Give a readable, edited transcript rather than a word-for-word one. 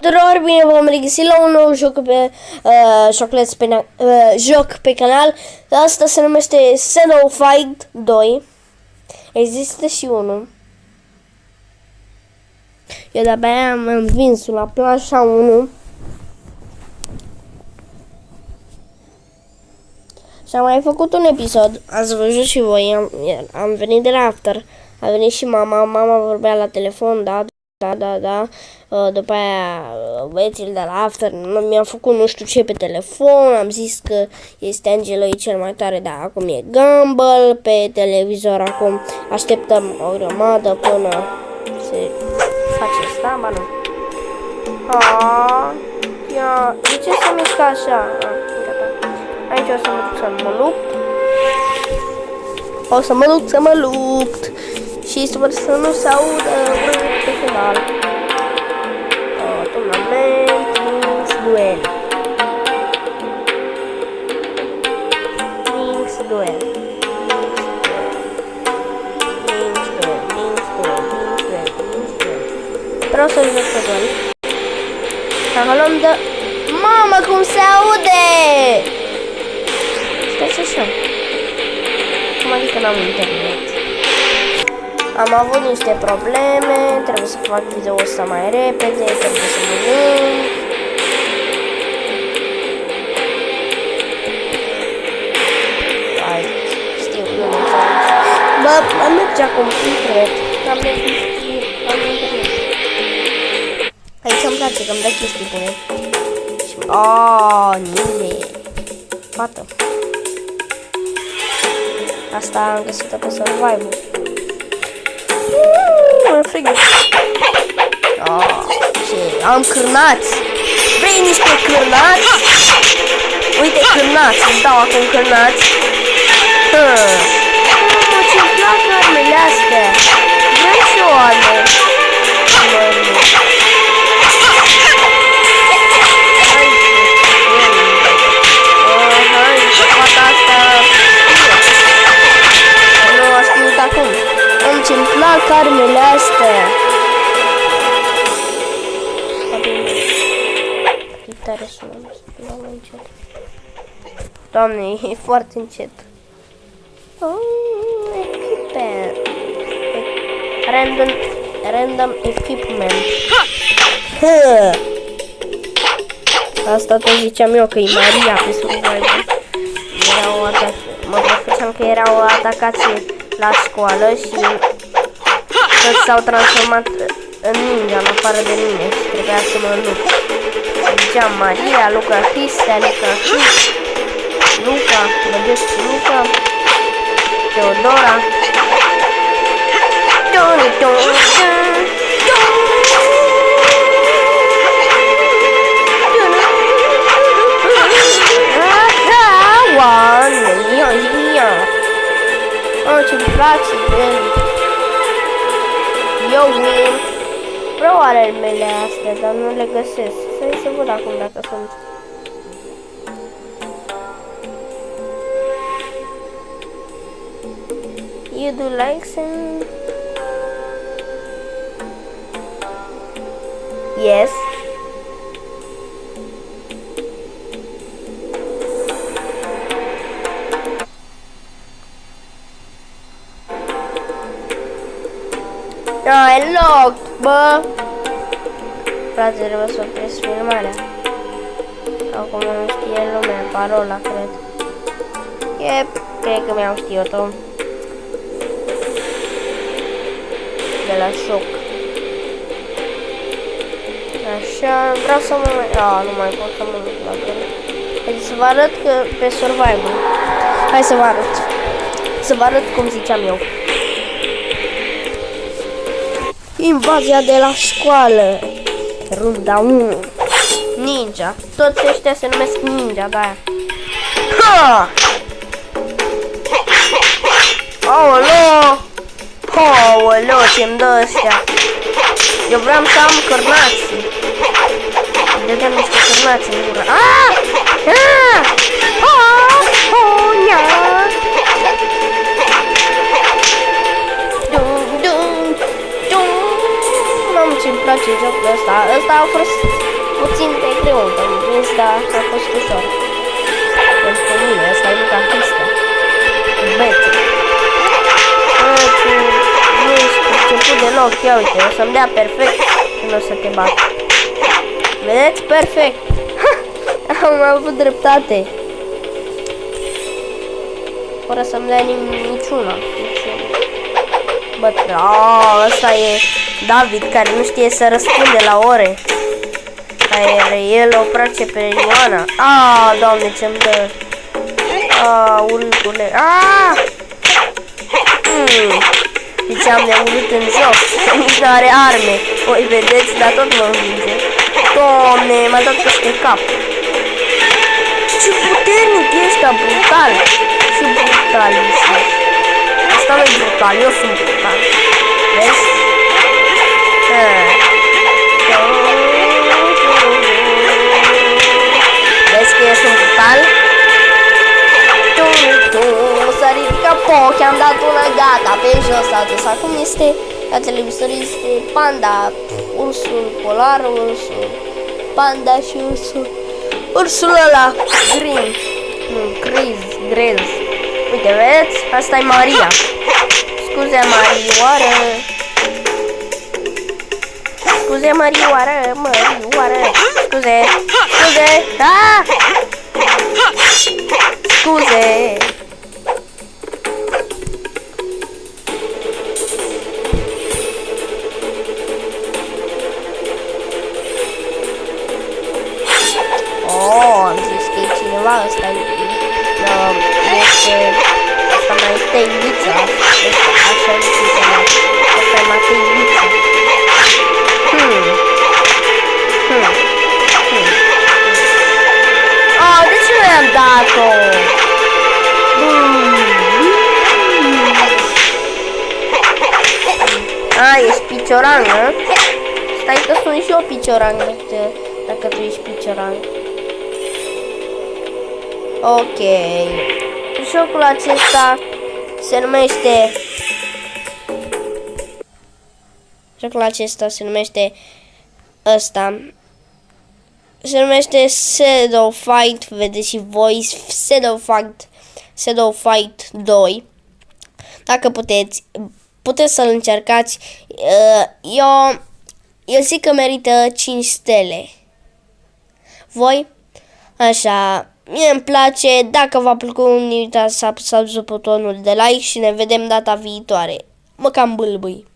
Tuturor, bine v-am regăsit la un nou joc joc pe canal. Asta se numește Fight 2. Există și unul. Eu de-abia am învins-o la planșa 1. Și am mai făcut un episod. Ați văzut și voi. Am venit de la after. A venit și mama. Mama vorbea la telefon, da. După aia băieții de la after mi-am făcut nu știu ce pe telefon. Am zis că este Angelo e cel mai tare, dar acum e Gumball pe televizor. Acum așteptăm o grămadă până se face asta, ba nu. Ia, de ce se mișcă așa? Gata. Aici o să mă duc să mă lupt. O să mă duc să mă lupt. Și sper să nu se audă pe final. Turnament, Links, duel. Links, duel. Vreau să joc pe duel. Dacă luăm de... Mamă, cum se aude! Stai așa. Cum adică n-am internet? Am avut niște probleme, trebuie să fac video-ul ăsta mai repede, trebuie să mănânc. Hai, știu, nu mă înțeleg. Bă, am merge acum, internet. Am internet. Aici îmi place că îmi dă chestii bune. Nile. Fată. Asta am găsit-o pe survival. Mă frigă. Ce? Am cârnați. Vrei niște cârnați? Uite cârnați. Îmi dau acum cârnați. Ce-mi plac armele astea. Vrei și o armă. Hai, fata asta. Nu a știut acum. Ce-mi plac armele astea. E tare sună. Doamne, e foarte încet. Random equipment. Asta tot ziceam eu că e Maria pe survival. Mă prefăceam că erau atacați la școală și toți s-au transformat în ninja, în afară de mine, și trebuia să mă lupt. Ziceam Maria, Luca, Cristea, Luca, Teodora. Ce-mi place de el. Eu win. Vreau armele astea, dar nu le găsesc. Să văd acum dacă sunt. You do likes and... Yes. E loc, bă! Frate, trebuie să opresc filmarea. Acum nu știe lumea parola, cred. Cred că mi-am știut-o. De la șoc. Așa, vreau să mă... nu mai pot să mă duc la fel. Deci să vă arăt că pe survival. Hai să vă arăt. Să vă arăt cum ziceam eu. Invazia de la școală. Runda 1. Ninja. Toți ăștia se numesc ninja, da. Aoleo, ce-mi dă ăstea. Eu vreau să am cârnații. Dădeam niște cârnați în gură. ce-mi place jocul ăsta. Ăsta a fost puțin de greu de învins, dar a fost ușor. Pentru mine, asta e Luca Crista. Bete. Nu ești perceput deloc, ia uite, o să-mi dea perfect când o să te bat. Vedeți? Perfect! Am avut dreptate. Fără să-mi dea niciuna. Bă, ăsta e David, care nu știe să răspunde la ore. Dar el o place pe Ioana. Doamne, ce-mi dă. Urâtule. Deci am de urât în joc. Nici nu are arme. Voi vedeți, dar tot mă învinge. Doamne, m-a dat peste cap. Ce puternic ești, brutal. Ce brutal ești. Asta nu e brutal, eu sunt brutal. Vezi? Vezi că ești un brutal? S-a ridicat pochi, am dat una gata, pe jos a dus. Acum este, la televizor este panda, ursul polar, ursul panda și ursul ăla green. Grez. Uite, vedeți? Asta e Maria. Scuze, Marioară. Scuze, Marioară. Scuze. Scuze. Am zis că e cineva, ăsta este asta mai teiuță. Așa zice, asta e mai teiuță. De ce nu i-am dat-o? Ești piciorangă? Stai că sunt și eu piciorangă, dacă tu ești piciorangă. Ok. Jocul acesta se numește... ăsta. Se numește Shadow Fight, vedeți și voi, Shadow Fight 2. Dacă puteți să-l încercați. Eu zic că merită 5 stele. Voi? Așa, mie îmi place. Dacă v-a plăcut, nu uitați să apăsați butonul de like și ne vedem data viitoare. Mă cam bâlbâi.